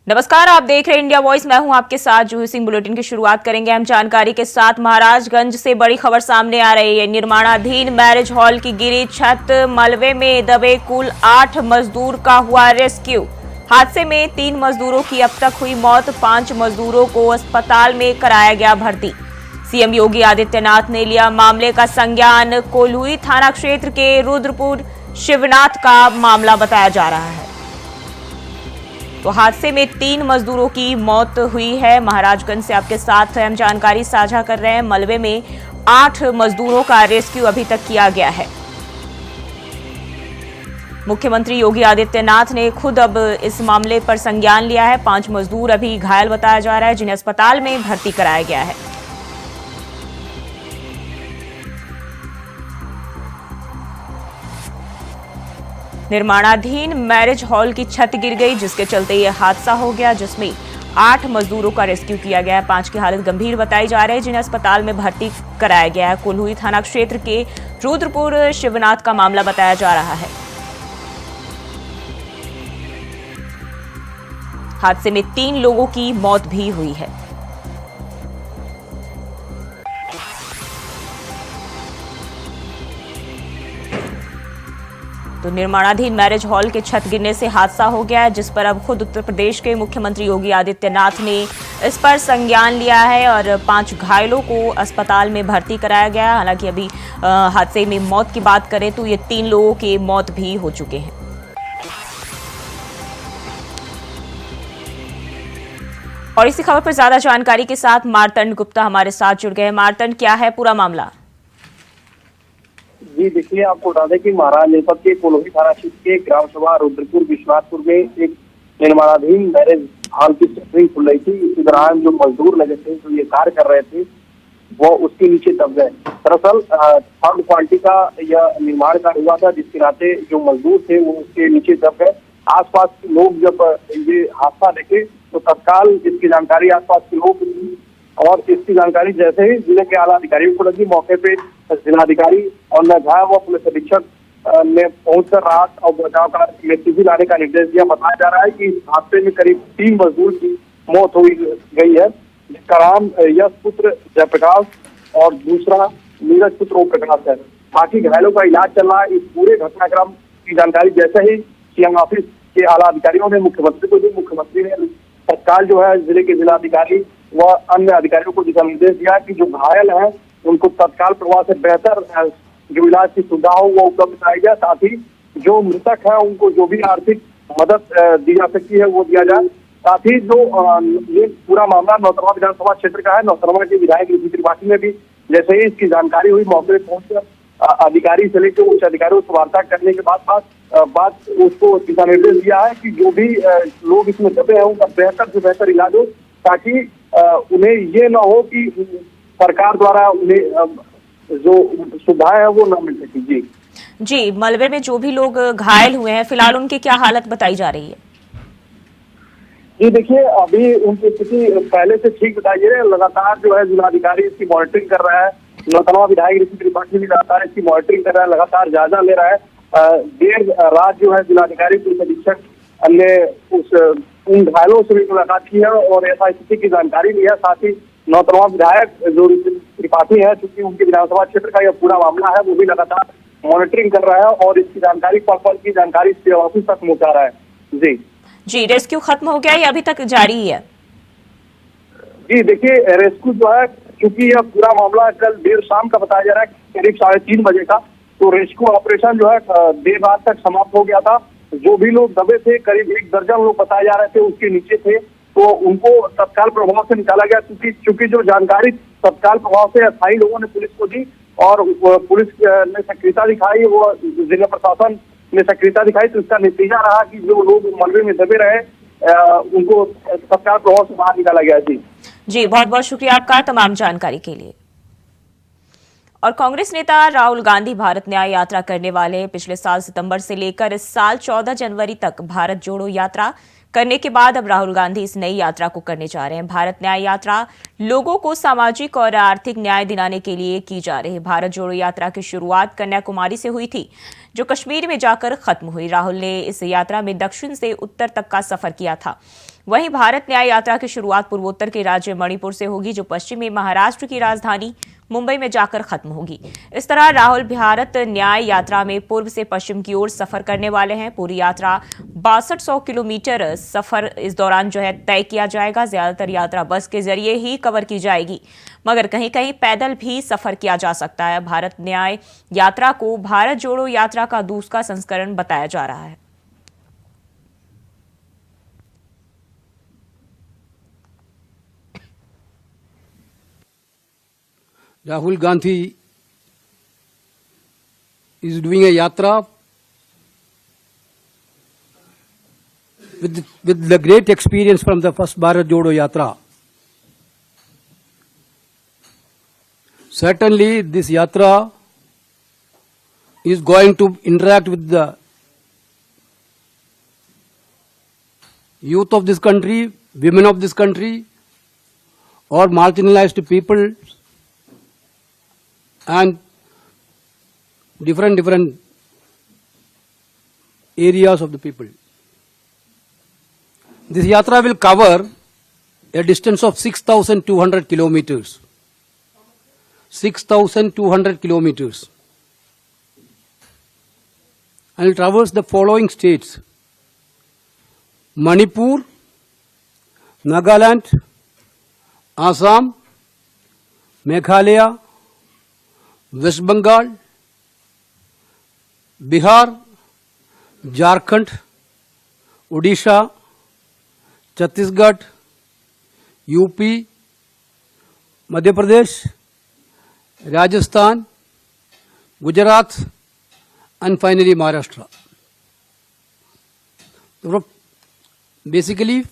नमस्कार, आप देख रहे हैं इंडिया वॉइस। मैं हूं आपके साथ जूही सिंह। बुलेटिन की शुरुआत करेंगे हम जानकारी के साथ। महाराजगंज से बड़ी खबर सामने आ रही है। निर्माणाधीन मैरिज हॉल की गिरी छत, मलबे में दबे कुल 8 मजदूर का हुआ रेस्क्यू। हादसे में 3 मजदूरों की अब तक हुई मौत, 5 मजदूरों को अस्पताल में कराया गया भर्ती। सीएम योगी आदित्यनाथ ने लिया मामले का संज्ञान। कोल्हुई थाना क्षेत्र के रुद्रपुर शिवनाथ का मामला बताया जा रहा है। तो हादसे में 3 मजदूरों की मौत हुई है। महाराजगंज से आपके साथ हम जानकारी साझा कर रहे हैं। मलबे में 8 मजदूरों का रेस्क्यू अभी तक किया गया है। मुख्यमंत्री योगी आदित्यनाथ ने खुद अब इस मामले पर संज्ञान लिया है। 5 मजदूर अभी घायल बताया जा रहा है, जिन्हें अस्पताल में भर्ती कराया गया है। निर्माणाधीन मैरिज हॉल की छत गिर गई, जिसके चलते यह हादसा हो गया, जिसमें 8 मजदूरों का रेस्क्यू किया गया है। 5 की हालत गंभीर बताई जा रही है, जिन्हें अस्पताल में भर्ती कराया गया है। कोल्हुई थाना क्षेत्र के रुद्रपुर शिवनाथ का मामला बताया जा रहा है। हादसे में 3 लोगों की मौत भी हुई है। तो निर्माणाधीन मैरिज हॉल के छत गिरने से हादसा हो गया है, जिस पर अब खुद उत्तर प्रदेश के मुख्यमंत्री योगी आदित्यनाथ ने इस पर संज्ञान लिया है और 5 घायलों को अस्पताल में भर्ती कराया गया है। हालांकि अभी हादसे में मौत की बात करें तो ये 3 लोगों की मौत भी हो चुके हैं। और इसी खबर पर ज्यादा जानकारी के साथ मार्तंड गुप्ता हमारे साथ जुड़ गए हैं। मार्तंड, क्या है पूरा मामला? जी देखिए, आपको बता दें कि महाराज जनपद के कोल्हुई थाना क्षेत्र के ग्राम सभा रुद्रपुर विश्वनाथपुर में एक निर्माणाधीन मैरिज हॉल की सेटरिंग खुल रही थी। इसी दौरान जो मजदूर लगे थे, जो ये कार्य कर रहे थे, वो उसके नीचे दब गए। दरअसल थर्ड क्वालिटी का यह निर्माण कार्य हुआ था, जिसके नाते जो मजदूर थे वो उसके नीचे दब गए। आसपास के लोग जब ये हादसा देखे तो तत्काल इसकी जानकारी आसपास के लोग दी और इसकी जानकारी जैसे ही जिले के आला अधिकारियों को लगी, मौके पे जिलाधिकारी और नजाया व पुलिस अधीक्षक ने पहुंचकर राहत और बचाव कार्य में तेजी लाने का निर्देश दिया। बताया जा रहा है कि इस हादसे में करीब 3 मजदूर की मौत हो गई है, जिसका नाम यश पुत्र जयप्रकाश और दूसरा नीरज पुत्र ओम प्रकाश है। बाकी घायलों का इलाज चल रहा है। इस पूरे घटनाक्रम की जानकारी जैसे ही सीएम ऑफिस के आला अधिकारियों ने मुख्यमंत्री को दी, मुख्यमंत्री ने तत्काल जो है जिले के जिलाधिकारी व अन्य अधिकारियों को दिशा निर्देश दिया कि जो घायल है उनको तत्काल प्रभाव से बेहतर जो इलाज की सुविधा हो वो उपलब्ध कराई जाए। साथ ही जो मृतक है उनको जो भी आर्थिक मदद दी जा सकती है वो दिया जाए। साथ ही जो ये पूरा मामला नौतनवा विधानसभा क्षेत्र का है, नौतनवा के विधायक ऋषि त्रिपाठी ने भी जैसे ही इसकी जानकारी हुई मौके पर पहुंचकर अधिकारी से लेकर उच्च अधिकारियों से वार्ता करने के बाद उसको दिशा निर्देश दिया है कि जो भी लोग इसमें दबे हैं उनका बेहतर से बेहतर इलाज हो, ताकि उन्हें ये न हो कि सरकार द्वारा उन्हें जो सुविधाएं है वो न मिल सके। जी, मलबे में जो भी लोग घायल हुए हैं, फिलहाल उनकी क्या हालत बताई जा रही है? जी देखिए, अभी उनकी स्थिति पहले से ठीक बताई जा रही है। लगातार जो है जिलाधिकारी इसकी मॉनिटरिंग कर रहा है। नौतनवा विधायक ऋषि त्रिपाठी भी लगातार इसकी मॉनिटरिंग कर रहा है, लगातार जायजा ले रहा है। देर रात जो है जिलाधिकारी पुलिस अधीक्षक ने उन घायलों से भी मुलाकात की है और ऐसा स्थिति की जानकारी ली है। साथ ही नौतनवा विधायक जो त्रिपाठी है, चूंकि उनके विधानसभा क्षेत्र का यह पूरा मामला है, वो भी लगातार मॉनिटरिंग कर रहा है और इसकी जानकारी पल की जानकारी सीएम ऑफिस तक पहुंचा रहा है। जी, रेस्क्यू खत्म हो गया या अभी तक जारी है? जी देखिए, रेस्क्यू जो है, चूंकि यह पूरा मामला कल देर शाम का बताया जा रहा है, करीब 3:30 बजे का, तो रेस्क्यू ऑपरेशन जो है देर रात तक समाप्त हो गया था। जो भी लोग दबे थे, करीब 1 दर्जन लोग बताए जा रहे थे उसके नीचे थे, तो उनको तत्काल प्रभाव से निकाला गया। चूंकि जो जानकारी तत्काल प्रभाव से स्थायी लोगों ने पुलिस को दी और पुलिस ने सक्रियता दिखाई, वो जिला प्रशासन ने सक्रियता दिखाई, तो इसका नतीजा रहा कि जो लोग मलबे में दबे रहे उनको तत्काल प्रभाव से बाहर निकाला गया। जी, बहुत बहुत शुक्रिया आपका तमाम जानकारी के लिए। और कांग्रेस नेता राहुल गांधी भारत न्याय यात्रा करने वाले हैं। पिछले साल सितंबर से लेकर इस साल 14 जनवरी तक भारत जोड़ो यात्रा करने के बाद अब राहुल गांधी इस नई यात्रा को करने जा रहे हैं। भारत न्याय यात्रा लोगों को सामाजिक और आर्थिक न्याय दिलाने के लिए की जा रही है। भारत जोड़ो यात्रा की शुरुआत कन्याकुमारी से हुई थी, जो कश्मीर में जाकर खत्म हुई। राहुल ने इस यात्रा में दक्षिण से उत्तर तक का सफर किया था। वहीं भारत न्याय यात्रा की शुरुआत पूर्वोत्तर के राज्य मणिपुर से होगी, जो पश्चिमी महाराष्ट्र की राजधानी मुंबई में जाकर खत्म होगी। इस तरह राहुल भारत न्याय यात्रा में पूर्व से पश्चिम की ओर सफर करने वाले हैं। पूरी यात्रा 6200 किलोमीटर सफर इस दौरान जो है तय किया जाएगा। ज्यादातर यात्रा बस के जरिए ही कवर की जाएगी, मगर कहीं कहीं पैदल भी सफर किया जा सकता है। भारत न्याय यात्रा को भारत जोड़ो यात्रा का दूसरा संस्करण बताया जा रहा है। Rahul Gandhi is doing a yatra with the great experience from the first Bharat Jodo Yatra. Certainly this yatra is going to interact with the youth of this country, women of this country, or marginalized people, and different areas of the people. This yatra will cover a distance of 6,200 kilometers. 6,200 kilometers. And will traverse the following states: Manipur, Nagaland, Assam, Meghalaya, West Bengal, Bihar, Jharkhand, Odisha, Chhattisgarh, UP, Madhya Pradesh, Rajasthan, Gujarat, and finally Maharashtra. So basically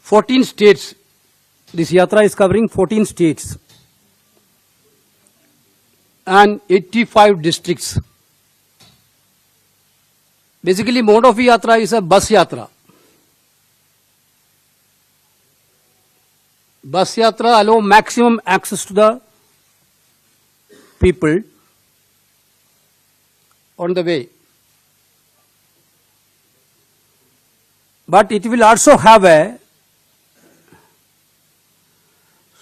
14 states. This yatra is covering 14 states and 85 districts. Basically, mode of yatra is a bus yatra. Bus yatra allow maximum access to the people on the way. But it will also have a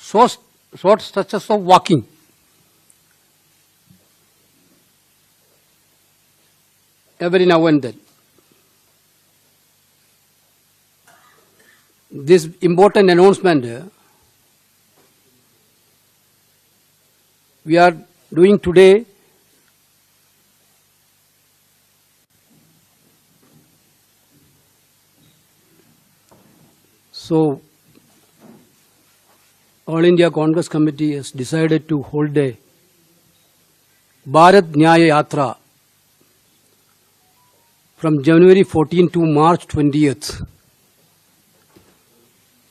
short stretches of walking. Every now and then. This important announcement we are doing today so All India Congress Committee has decided to hold a Bharat Nyaya Yatra from January 14 to March 20th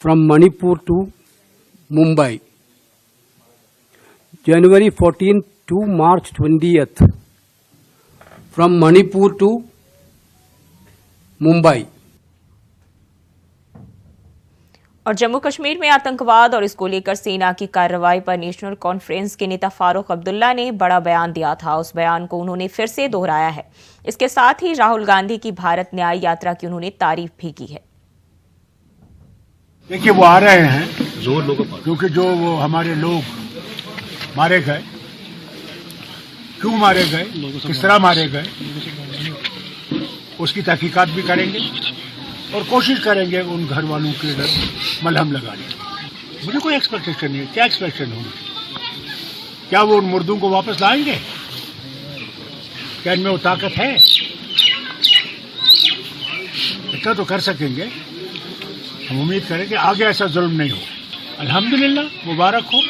from Manipur to Mumbai. January 14 to March 20th from Manipur to Mumbai. और जम्मू कश्मीर में आतंकवाद और इसको लेकर सेना की कार्रवाई पर नेशनल कॉन्फ्रेंस के नेता फारूक अब्दुल्ला ने बड़ा बयान दिया था। उस बयान को उन्होंने फिर से दोहराया है। इसके साथ ही राहुल गांधी की भारत न्याय यात्रा की उन्होंने तारीफ भी की है। देखिए, वो आ रहे हैं क्योंकि जो वो हमारे लोग मारे गए, क्यों मारे गए, किस तरह मारे गए, उसकी तहकीकात भी करेंगे और कोशिश करेंगे उन घर वालों के घर मलहम लगाने की। मुझे कोई एक्सपेक्टेशन नहीं है। क्या एक्सपेक्टेशन होगी? क्या वो उन मुर्दों को वापस लाएंगे? क्या इनमें वो ताकत है? इतना तो कर सकेंगे। हम उम्मीद करें कि आगे ऐसा जुल्म नहीं हो। अल्हम्दुलिल्लाह, मुबारक हो।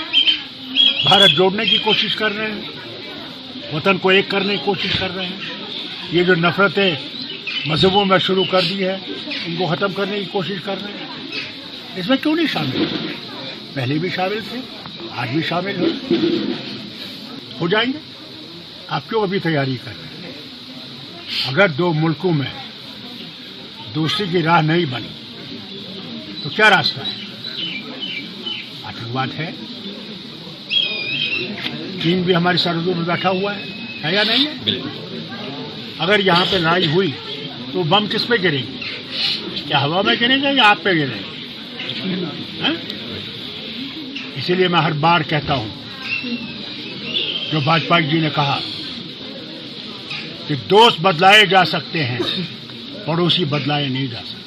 भारत जोड़ने की कोशिश कर रहे हैं, वतन को एक करने की कोशिश कर रहे हैं। ये जो नफरतें मजहबों में शुरू कर दी है, इनको ख़त्म करने की कोशिश कर रहे हैं। इसमें क्यों नहीं शामिल? पहले भी शामिल थे, आज भी शामिल हो जाएंगे। आप क्यों अभी तैयारी कर रहे हैं? अगर दो मुल्कों में दोस्ती की राह नहीं बनी तो क्या रास्ता है? आतंकवाद है। चीन भी हमारी सरहदों में बैठा हुआ है। है या नहीं है? अगर यहाँ पे लड़ाई हुई तो बम किस पे गिरेंगे? क्या हवा में गिरेंगे या आप पे गिरेंगे? इसीलिए मैं हर बार कहता हूँ, जो वाजपेयी जी ने कहा कि दोस्त बदलाए जा सकते हैं, पड़ोसी बदलाए नहीं जा सकते।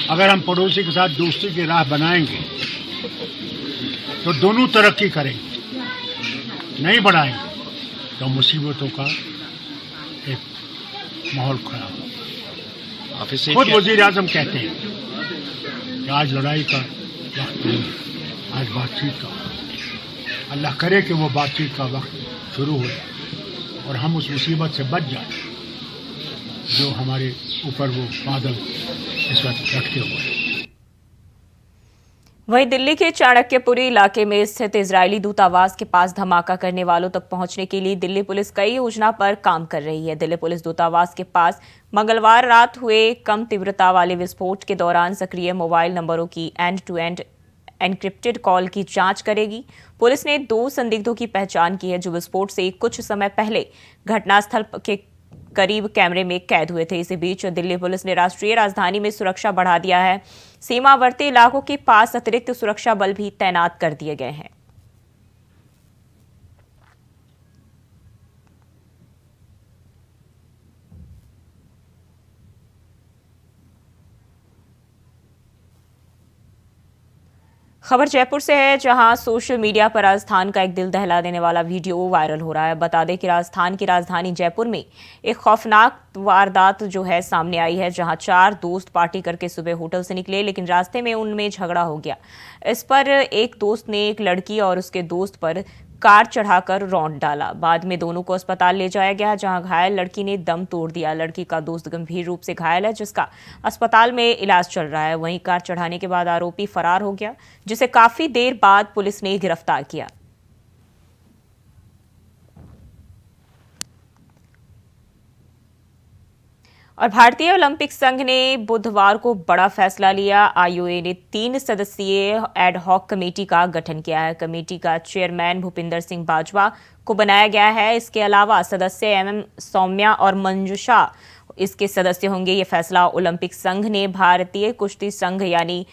अगर हम पड़ोसी के साथ दोस्ती की राह बनाएंगे तो दोनों तरक्की करेंगे, नहीं बढ़ाएंगे तो मुसीबतों का एक माहौल खड़ा होगा। खुद वजीर आजम कहते हैं कि आज लड़ाई का वक्त नहीं, आज बातचीत का वक्त। अल्लाह करे कि वो बातचीत का वक्त शुरू हो जाए और हम उस मुसीबत से बच जाए जो हमारे ऊपर वो बादल इस वक्त लटके हुए हैं। वहीं दिल्ली के चाणक्यपुरी इलाके में स्थित इजरायली दूतावास के पास धमाका करने वालों तक पहुंचने के लिए दिल्ली पुलिस कई योजना पर काम कर रही है। दिल्ली पुलिस दूतावास के पास मंगलवार रात हुए कम तीव्रता वाले विस्फोट के दौरान सक्रिय मोबाइल नंबरों की end to end encrypted call की जांच करेगी। पुलिस ने 2 संदिग्धों की पहचान की है जो विस्फोट से कुछ समय पहले घटनास्थल के करीब कैमरे में कैद हुए थे। इसी बीच दिल्ली पुलिस ने राष्ट्रीय राजधानी में सुरक्षा बढ़ा दिया है। सीमावर्ती इलाकों के पास अतिरिक्त सुरक्षा बल भी तैनात कर दिए गए हैं। खबर जयपुर से है, जहां सोशल मीडिया पर राजस्थान का एक दिल दहला देने वाला वीडियो वायरल हो रहा है। बता दें कि राजस्थान की राजधानी जयपुर में एक खौफनाक वारदात जो है सामने आई है, जहां 4 दोस्त पार्टी करके सुबह होटल से निकले, लेकिन रास्ते में उनमें झगड़ा हो गया। इस पर एक दोस्त ने एक लड़की और उसके दोस्त पर कार चढ़ाकर रौंद डाला। बाद में दोनों को अस्पताल ले जाया गया, जहां घायल लड़की ने दम तोड़ दिया। लड़की का दोस्त गंभीर रूप से घायल है, जिसका अस्पताल में इलाज चल रहा है। वहीं कार चढ़ाने के बाद आरोपी फरार हो गया, जिसे काफी देर बाद पुलिस ने गिरफ्तार किया। और भारतीय ओलंपिक संघ ने बुधवार को बड़ा फैसला लिया। आईओए ने 3 सदस्यीय एड हॉक कमेटी का गठन किया है। कमेटी का चेयरमैन भूपिंदर सिंह बाजवा को बनाया गया है। इसके अलावा सदस्य एमएम सौम्या और मंजुषा इसके सदस्य होंगे। ये फैसला ओलंपिक संघ ने भारतीय कुश्ती संघ यानी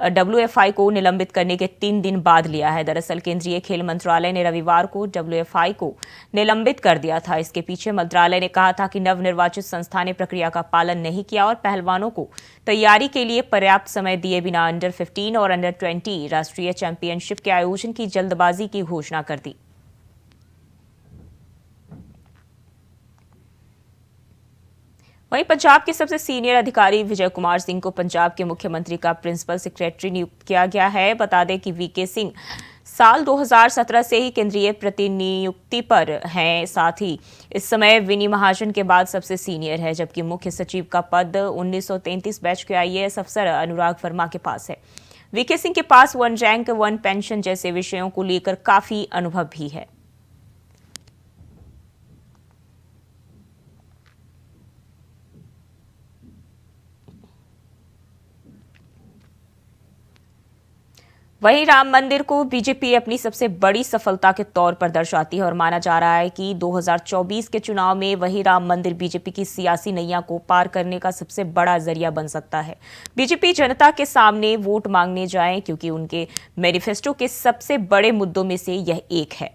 WFI को निलंबित करने के 3 दिन बाद लिया है। दरअसल केंद्रीय खेल मंत्रालय ने रविवार को WFI को निलंबित कर दिया था। इसके पीछे मंत्रालय ने कहा था कि नवनिर्वाचित संस्था ने प्रक्रिया का पालन नहीं किया और पहलवानों को तैयारी के लिए पर्याप्त समय दिए बिना अंडर 15 और अंडर 20 राष्ट्रीय चैंपियनशिप के आयोजन की जल्दबाजी की घोषणा कर दी। वहीं पंजाब के सबसे सीनियर अधिकारी विजय कुमार सिंह को पंजाब के मुख्यमंत्री का प्रिंसिपल सेक्रेटरी नियुक्त किया गया है। बता दें कि वीके सिंह साल 2017 से ही केंद्रीय प्रतिनियुक्ति पर हैं। साथ ही इस समय विनी महाजन के बाद सबसे सीनियर है, जबकि मुख्य सचिव का पद 1933 बैच के IAS अफसर अनुराग वर्मा के पास है। वीके सिंह के पास 1 रैंक 1 पेंशन जैसे विषयों को लेकर काफी अनुभव भी है। वहीं राम मंदिर को बीजेपी अपनी सबसे बड़ी सफलता के तौर पर दर्शाती है और माना जा रहा है कि 2024 के चुनाव में वही राम मंदिर बीजेपी की सियासी नैया को पार करने का सबसे बड़ा जरिया बन सकता है। बीजेपी जनता के सामने वोट मांगने जाए, क्योंकि उनके मैनिफेस्टो के सबसे बड़े मुद्दों में से यह एक है।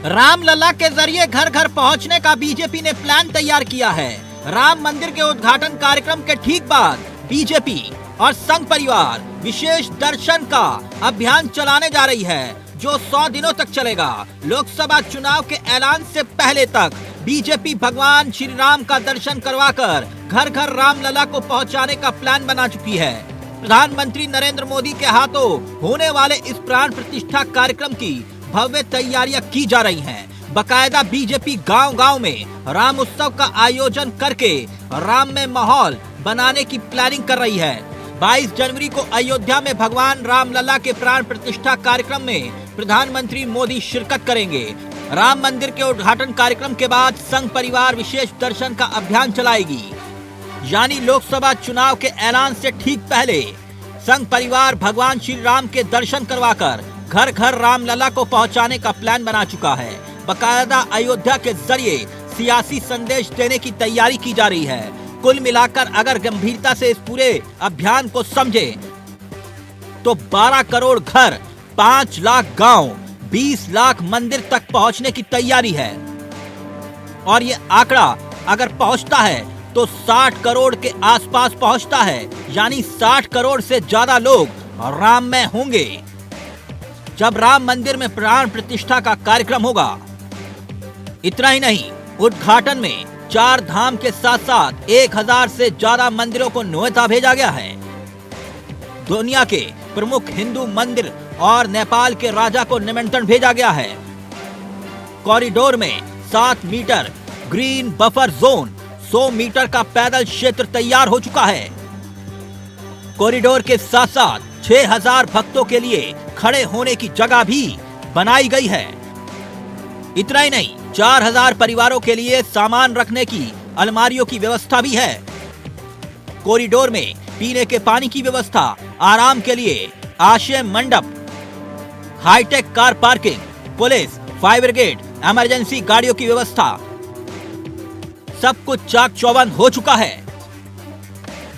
रामलला के जरिए घर घर पहुंचने का बीजेपी ने प्लान तैयार किया है। राम मंदिर के उद्घाटन कार्यक्रम के ठीक बाद बीजेपी और संघ परिवार विशेष दर्शन का अभियान चलाने जा रही है, जो 100 दिनों तक चलेगा। लोकसभा चुनाव के ऐलान से पहले तक बीजेपी भगवान श्री राम का दर्शन करवाकर घर घर रामलला को पहुंचाने का प्लान बना चुकी है। प्रधानमंत्री नरेंद्र मोदी के हाथों होने वाले इस प्राण प्रतिष्ठा कार्यक्रम की भव्य तैयारियां की जा रही हैं। बकायदा बीजेपी गांव-गांव में राम उत्सव का आयोजन करके राम में माहौल बनाने की प्लानिंग कर रही है। 22 जनवरी को अयोध्या में भगवान रामलला के प्राण प्रतिष्ठा कार्यक्रम में प्रधानमंत्री मोदी शिरकत करेंगे। राम मंदिर के उद्घाटन कार्यक्रम के बाद संघ परिवार विशेष दर्शन का अभियान चलाएगी, यानी लोकसभा चुनाव के ऐलान से ठीक पहले संघ परिवार भगवान श्री राम के दर्शन करवाकर घर घर रामलला को पहुंचाने का प्लान बना चुका है। बकायदा अयोध्या के जरिए सियासी संदेश देने की तैयारी की जा रही है। कुल मिलाकर अगर गंभीरता से इस पूरे अभियान को समझे तो 12 करोड़ घर, 5 लाख गांव, 20 लाख मंदिर तक पहुंचने की तैयारी है। और ये आंकड़ा अगर पहुंचता है तो 60 करोड़ के आसपास पहुंचता है, यानी 60 करोड़ से ज्यादा लोग राममय होंगे जब राम मंदिर में प्राण प्रतिष्ठा का कार्यक्रम होगा। इतना ही नहीं, उद्घाटन में 4 धाम के साथ साथ 1000 से ज्यादा मंदिरों को न्योता भेजा गया है। दुनिया के प्रमुख हिंदू मंदिर और नेपाल के राजा को निमंत्रण भेजा गया है। कॉरिडोर में 7 metre green buffer zone, 100 metre का पैदल क्षेत्र तैयार हो चुका है। कॉरिडोर के साथ साथ 6000 भक्तों के लिए खड़े होने की जगह भी बनाई गई है। इतना ही नहीं, 4000 परिवारों के लिए सामान रखने की अलमारियों की व्यवस्था भी है। कॉरिडोर में पीने के पानी की व्यवस्था, आराम के लिए आश्रय मंडप, hi tech car parking, police, fire brigade, emergency गाड़ियों की व्यवस्था, सब कुछ चाक चौबंद हो चुका है।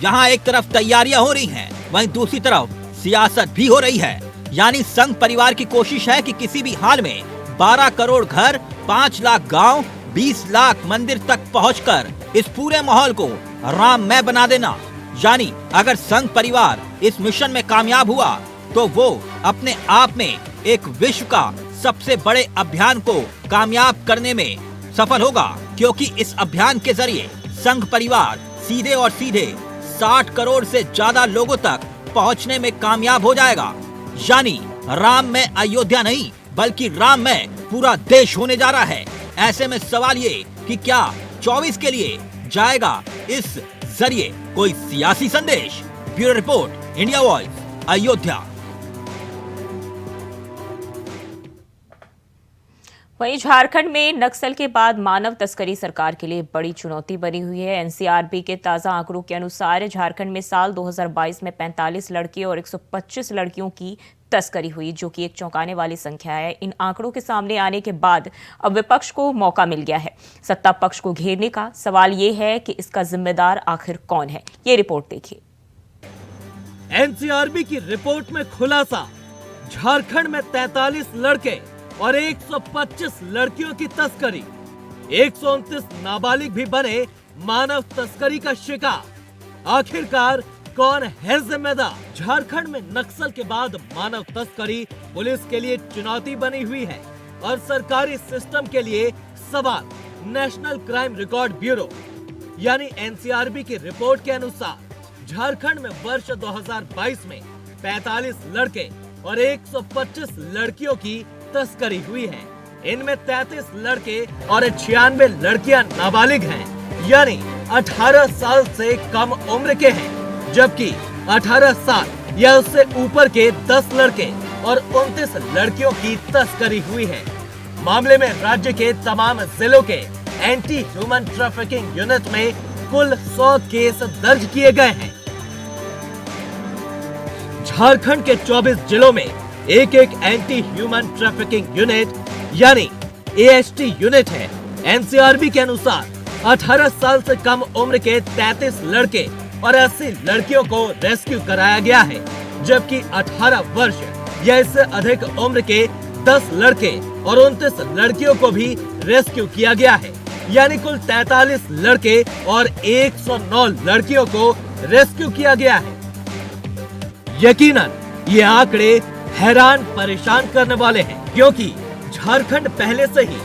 जहां एक तरफ तैयारियां हो रही हैं, वहीं दूसरी तरफ सियासत भी हो रही है। यानी संघ परिवार की कोशिश है कि किसी भी हाल में 12 करोड़ घर, 5 लाख गांव, 20 लाख मंदिर तक पहुंचकर इस पूरे माहौल को राममय बना देना। यानी अगर संघ परिवार इस मिशन में कामयाब हुआ तो वो अपने आप में एक विश्व का सबसे बड़े अभियान को कामयाब करने में सफल होगा, क्योंकि इस अभियान के जरिए संघ परिवार सीधे और सीधे 60 करोड़ से ज्यादा लोगों तक पहुंचने में कामयाब हो जाएगा। यानी राम में अयोध्या नहीं बल्कि राम में पूरा देश होने जा रहा है। ऐसे में सवाल ये कि क्या 24 के लिए जाएगा इस जरिए कोई सियासी संदेश? Bureau report, India voice, Ayodhya. वहीं झारखंड में नक्सल के बाद मानव तस्करी सरकार के लिए बड़ी चुनौती बनी हुई है। एनसीआरबी के ताजा आंकड़ों के अनुसार झारखंड में साल 2022 में 45 लड़के और 125 लड़कियों की तस्करी हुई, जो कि एक चौंकाने वाली संख्या है। इन आंकड़ों के सामने आने के बाद अब विपक्ष को मौका मिल गया है सत्ता पक्ष को घेरने का। सवाल ये है कि इसका जिम्मेदार आखिर कौन है? ये रिपोर्ट देखिए। एनसीआरबी की रिपोर्ट में खुलासा, झारखंड में 43 लड़के और 125 लड़कियों की तस्करी, 129 नाबालिग भी बने मानव तस्करी का शिकार। आखिरकार कौन है जिम्मेदार? झारखंड में नक्सल के बाद मानव तस्करी पुलिस के लिए चुनौती बनी हुई है और सरकारी सिस्टम के लिए सवाल। नेशनल क्राइम रिकॉर्ड ब्यूरो यानी एनसीआरबी की रिपोर्ट के अनुसार झारखंड में वर्ष 2022 में 45 लड़के और 125 लड़कियों की तस्करी हुई है। इनमें 33 लड़के और 96 लड़कियां नाबालिग हैं, यानी 18 साल से कम उम्र के हैं, जबकि 18 साल या उससे ऊपर के 10 लड़के और 29 लड़कियों की तस्करी हुई है। मामले में राज्य के तमाम जिलों के एंटी ह्यूमन ट्रैफिकिंग यूनिट में कुल 100 केस दर्ज किए गए हैं। झारखंड के 24 जिलों में एक एंटी ह्यूमन ट्रैफिकिंग यूनिट यानी एएचटी यूनिट है। एनसीआरबी के अनुसार 18 साल से कम उम्र के 33 लड़के और 80 लड़कियों को रेस्क्यू कराया गया है, जबकि 18 वर्ष या इससे अधिक उम्र के 10 लड़के और 29 लड़कियों को भी रेस्क्यू किया गया है। यानी कुल 43 लड़के और 109 लड़कियों को रेस्क्यू किया गया है। यकीनन ये आंकड़े हैरान परेशान करने वाले हैं, क्योंकि झारखंड पहले से ही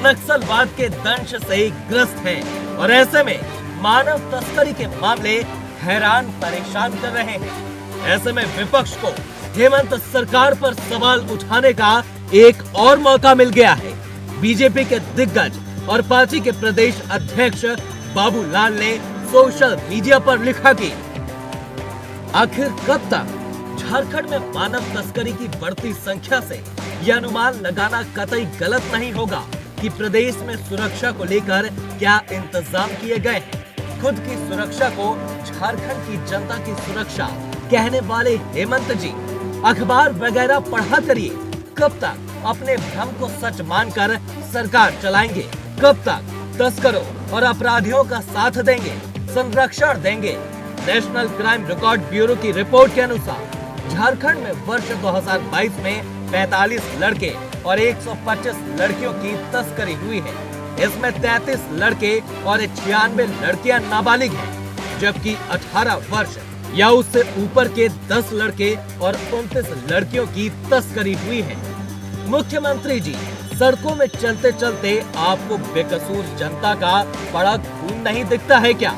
नक्सलवाद के दंश से ग्रस्त है और ऐसे में मानव तस्करी के मामले हैरान परेशान कर रहे हैं। ऐसे में विपक्ष को हेमंत सरकार पर सवाल उठाने का एक और मौका मिल गया है। बीजेपी के दिग्गज और पार्टी के प्रदेश अध्यक्ष बाबूलाल ने सोशल मीडिया पर लिखा कि आखिर कब तक? झारखंड में मानव तस्करी की बढ़ती संख्या से यह अनुमान लगाना कतई गलत नहीं होगा कि प्रदेश में सुरक्षा को लेकर क्या इंतजाम किए गए हैं। खुद की सुरक्षा को झारखंड की जनता की सुरक्षा कहने वाले हेमंत जी, अखबार वगैरह पढ़ा करिए। कब तक अपने भ्रम को सच मानकर सरकार चलाएंगे? कब तक तस्करों और अपराधियों का साथ देंगे, संरक्षण देंगे? नेशनल क्राइम रिकॉर्ड ब्यूरो की रिपोर्ट के अनुसार झारखंड में वर्ष 2022 में 45 लड़के और 125 लड़कियों की तस्करी हुई है। इसमें 33 लड़के और 96 लड़कियां नाबालिग हैं, जबकि 18 वर्ष या उससे ऊपर के 10 लड़के और 29 लड़कियों की तस्करी हुई है। मुख्यमंत्री जी, सड़कों में चलते चलते आपको बेकसूर जनता का बड़ा खून नहीं दिखता है क्या?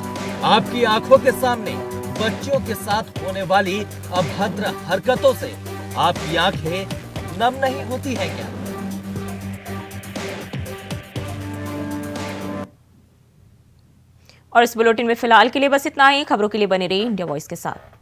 आपकी आंखों के सामने बच्चियों के साथ होने वाली अभद्र हरकतों से आपकी आंखें नम नहीं होती है क्या? और इस बुलेटिन में फिलहाल के लिए बस इतना ही। खबरों के लिए बने रहिए इंडिया वॉइस के साथ।